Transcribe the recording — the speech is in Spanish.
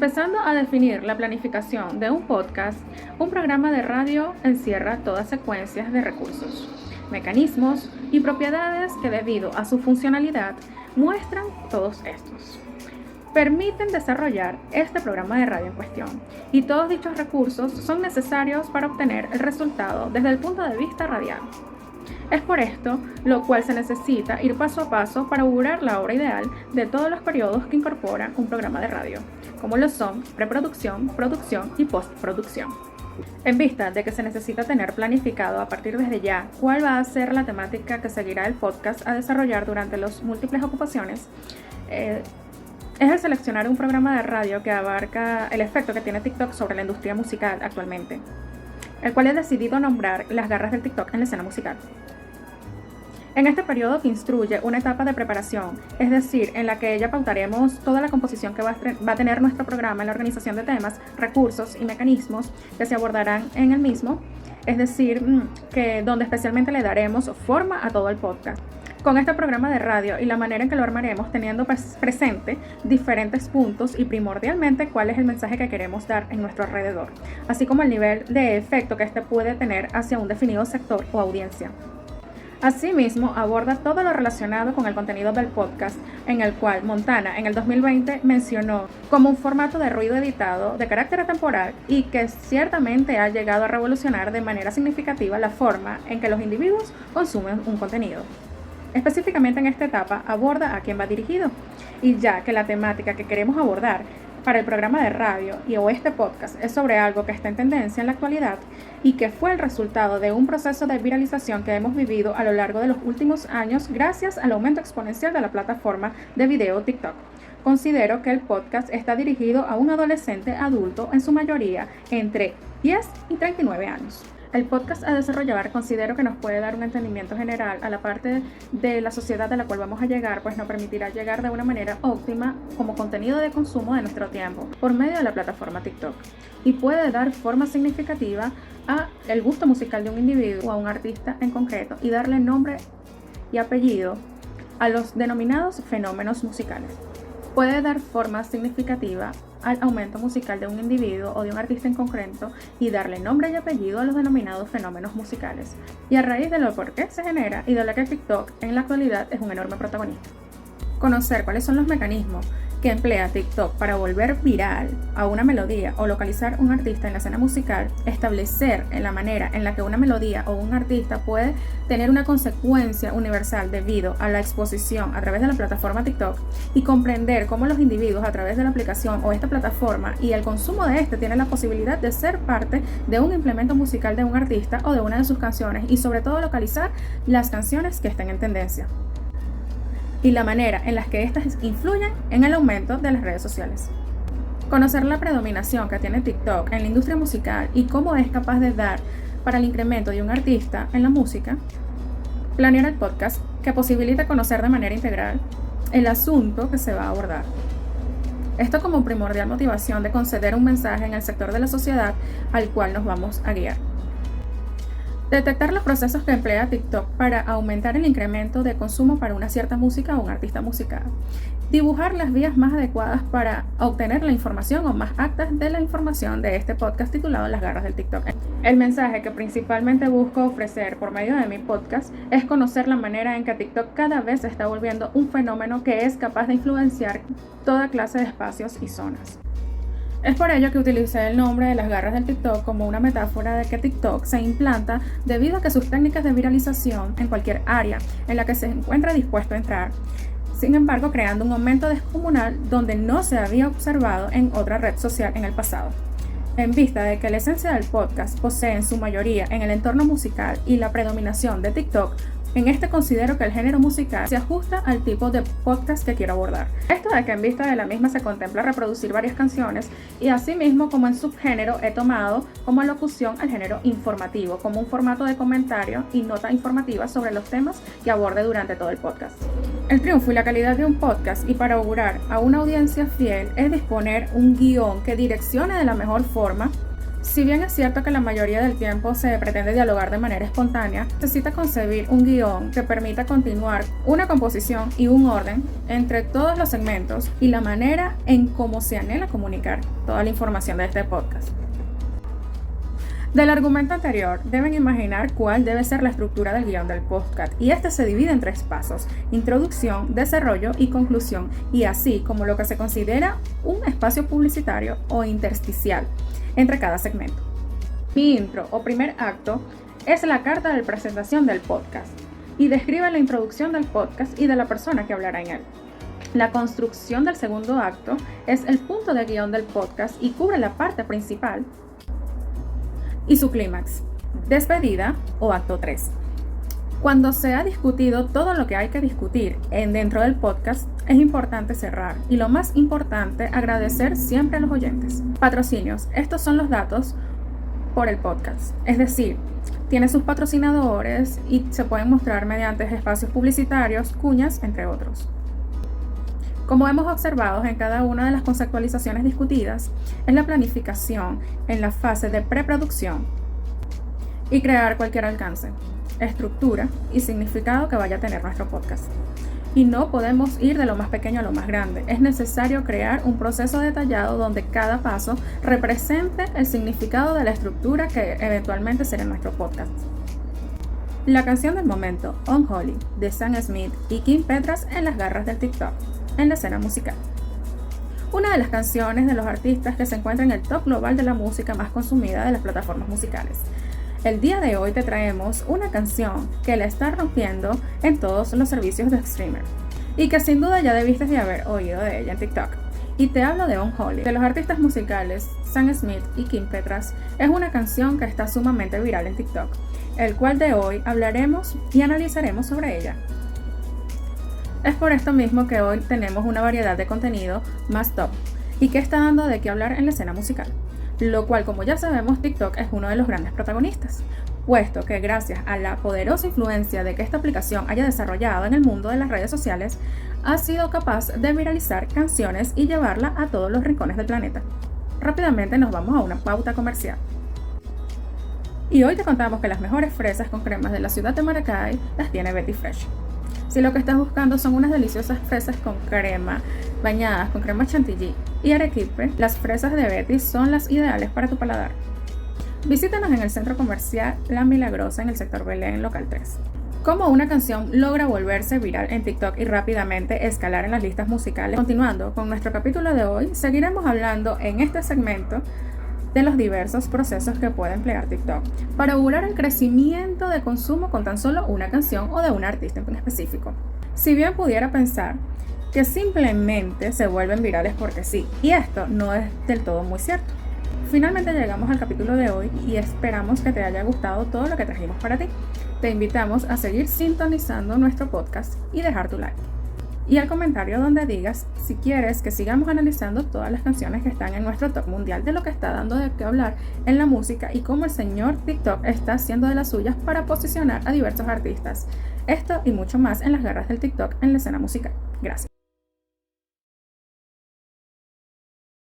Empezando a definir la planificación de un podcast, un programa de radio encierra todas secuencias de recursos, mecanismos y propiedades que debido a su funcionalidad muestran todos estos. Permiten desarrollar este programa de radio en cuestión y todos dichos recursos son necesarios para obtener el resultado desde el punto de vista radial. Es por esto lo cual se necesita ir paso a paso para augurar la obra ideal de todos los periodos que incorporan un programa de radio, como lo son preproducción, producción y postproducción. En vista de que se necesita tener planificado a partir desde ya cuál va a ser la temática que seguirá el podcast a desarrollar durante las múltiples ocupaciones, es el seleccionar un programa de radio que abarca el efecto que tiene TikTok sobre la industria musical actualmente, el cual he decidido nombrar Las garras del TikTok en la escena musical. En este periodo que instruye una etapa de preparación, es decir, en la que ya pautaremos toda la composición que va a tener nuestro programa en la organización de temas, recursos y mecanismos que se abordarán en el mismo, es decir, que donde especialmente le daremos forma a todo el podcast. Con este programa de radio y la manera en que lo armaremos teniendo presente diferentes puntos y primordialmente cuál es el mensaje que queremos dar en nuestro alrededor, así como el nivel de efecto que este puede tener hacia un definido sector o audiencia. Asimismo, aborda todo lo relacionado con el contenido del podcast, en el cual Montana en el 2020 mencionó como un formato de ruido editado de carácter atemporal y que ciertamente ha llegado a revolucionar de manera significativa la forma en que los individuos consumen un contenido. Específicamente en esta etapa aborda a quién va dirigido, y ya que la temática que queremos abordar para el programa de radio o este podcast es sobre algo que está en tendencia en la actualidad y que fue el resultado de un proceso de viralización que hemos vivido a lo largo de los últimos años gracias al aumento exponencial de la plataforma de video TikTok. Considero que el podcast está dirigido a un adolescente adulto, en su mayoría entre 10 y 39 años. El podcast a desarrollar considero que nos puede dar un entendimiento general a la parte de la sociedad a la cual vamos a llegar, pues nos permitirá llegar de una manera óptima como contenido de consumo de nuestro tiempo por medio de la plataforma TikTok, y puede dar forma significativa a el gusto musical de un individuo o a un artista en concreto y darle nombre y apellido a los denominados fenómenos musicales. Puede dar forma significativa al aumento musical de un individuo o de un artista en concreto y darle nombre y apellido a los denominados fenómenos musicales, y a raíz de lo por qué se genera y de lo que TikTok en la actualidad es un enorme protagonista. Conocer cuáles son los mecanismos que emplea TikTok para volver viral a una melodía o localizar un artista en la escena musical, establecer en la manera en la que una melodía o un artista puede tener una consecuencia universal debido a la exposición a través de la plataforma TikTok, y comprender cómo los individuos a través de la aplicación o esta plataforma y el consumo de este tienen la posibilidad de ser parte de un implemento musical de un artista o de una de sus canciones, y sobre todo localizar las canciones que estén en tendencia y la manera en la que éstas influyen en el aumento de las redes sociales. Conocer la predominación que tiene TikTok en la industria musical y cómo es capaz de dar para el incremento de un artista en la música. Planear el podcast que posibilita conocer de manera integral el asunto que se va a abordar. Esto como primordial motivación de conceder un mensaje en el sector de la sociedad al cual nos vamos a guiar. Detectar los procesos que emplea TikTok para aumentar el incremento de consumo para una cierta música o un artista musical. Dibujar las vías más adecuadas para obtener la información o más actas de la información de este podcast titulado Las garras del TikTok. El mensaje que principalmente busco ofrecer por medio de mi podcast es conocer la manera en que TikTok cada vez se está volviendo un fenómeno que es capaz de influenciar toda clase de espacios y zonas. Es por ello que utilicé el nombre de Las garras del TikTok como una metáfora de que TikTok se implanta debido a que sus técnicas de viralización en cualquier área en la que se encuentra dispuesto a entrar, sin embargo creando un aumento descomunal donde no se había observado en otra red social en el pasado. En vista de que la esencia del podcast posee en su mayoría en el entorno musical y la predominación de TikTok, en este considero que el género musical se ajusta al tipo de podcast que quiero abordar. Esto de que en vista de la misma se contempla reproducir varias canciones, y asimismo como en subgénero he tomado como locución al género informativo, como un formato de comentario y nota informativa sobre los temas que aborde durante todo el podcast. El triunfo y la calidad de un podcast, y para augurar a una audiencia fiel, es disponer un guión que direccione de la mejor forma Si bien es cierto que la mayoría del tiempo se pretende dialogar de manera espontánea, necesita concebir un guión que permita continuar una composición y un orden entre todos los segmentos y la manera en cómo se anhela comunicar toda la información de este podcast. Del argumento anterior, deben imaginar cuál debe ser la estructura del guión del podcast, y este se divide en 3 pasos: introducción, desarrollo y conclusión, y así como lo que se considera un espacio publicitario o intersticial entre cada segmento. Mi intro o primer acto es la carta de presentación del podcast y describe la introducción del podcast y de la persona que hablará en él. La construcción del segundo acto es el punto de guión del podcast y cubre la parte principal y su clímax, despedida o acto 3. Cuando se ha discutido todo lo que hay que discutir dentro del podcast, es importante cerrar y, lo más importante, agradecer siempre a los oyentes. Patrocinios. Estos son los datos por el podcast. Es decir, tiene sus patrocinadores y se pueden mostrar mediante espacios publicitarios, cuñas, entre otros. Como hemos observado en cada una de las conceptualizaciones discutidas, es la planificación en la fase de preproducción y crear cualquier alcance, estructura y significado que vaya a tener nuestro podcast. Y no podemos ir de lo más pequeño a lo más grande. Es necesario crear un proceso detallado donde cada paso represente el significado de la estructura que eventualmente será nuestro podcast. La canción del momento, Unholy, de Sam Smith y Kim Petras en las garras del TikTok, en la escena musical. Una de las canciones de los artistas que se encuentra en el top global de la música más consumida de las plataformas musicales. El día de hoy te traemos una canción que la está rompiendo en todos los servicios de streamer y que sin duda ya debiste de haber oído de ella en TikTok. Y te hablo de Unholy, de los artistas musicales Sam Smith y Kim Petras. Es una canción que está sumamente viral en TikTok, el cual de hoy hablaremos y analizaremos sobre ella. Es por esto mismo que hoy tenemos una variedad de contenido más top y que está dando de qué hablar en la escena musical. Lo cual, como ya sabemos, TikTok es uno de los grandes protagonistas, puesto que gracias a la poderosa influencia de que esta aplicación haya desarrollado en el mundo de las redes sociales, ha sido capaz de viralizar canciones y llevarla a todos los rincones del planeta. Rápidamente nos vamos a una pauta comercial. Y hoy te contamos que las mejores fresas con cremas de la ciudad de Maracay las tiene Betty Fresh. Si lo que estás buscando son unas deliciosas fresas con crema, bañadas con crema chantilly y arequipe, las fresas de Betty son las ideales para tu paladar. Visítanos en el centro comercial La Milagrosa en el sector Belén, local 3. Cómo una canción logra volverse viral en TikTok y rápidamente escalar en las listas musicales. Continuando con nuestro capítulo de hoy, seguiremos hablando en este segmento de los diversos procesos que puede emplear TikTok para augurar el crecimiento de consumo con tan solo una canción o de un artista en específico. Si bien pudiera pensar que simplemente se vuelven virales porque sí, y esto no es del todo muy cierto. Finalmente llegamos al capítulo de hoy y esperamos que te haya gustado todo lo que trajimos para ti. Te invitamos a seguir sintonizando nuestro podcast y dejar tu like. Y al comentario donde digas si quieres que sigamos analizando todas las canciones que están en nuestro top mundial de lo que está dando de qué hablar en la música y cómo el señor TikTok está haciendo de las suyas para posicionar a diversos artistas. Esto y mucho más en las garras del TikTok en la escena musical. Gracias.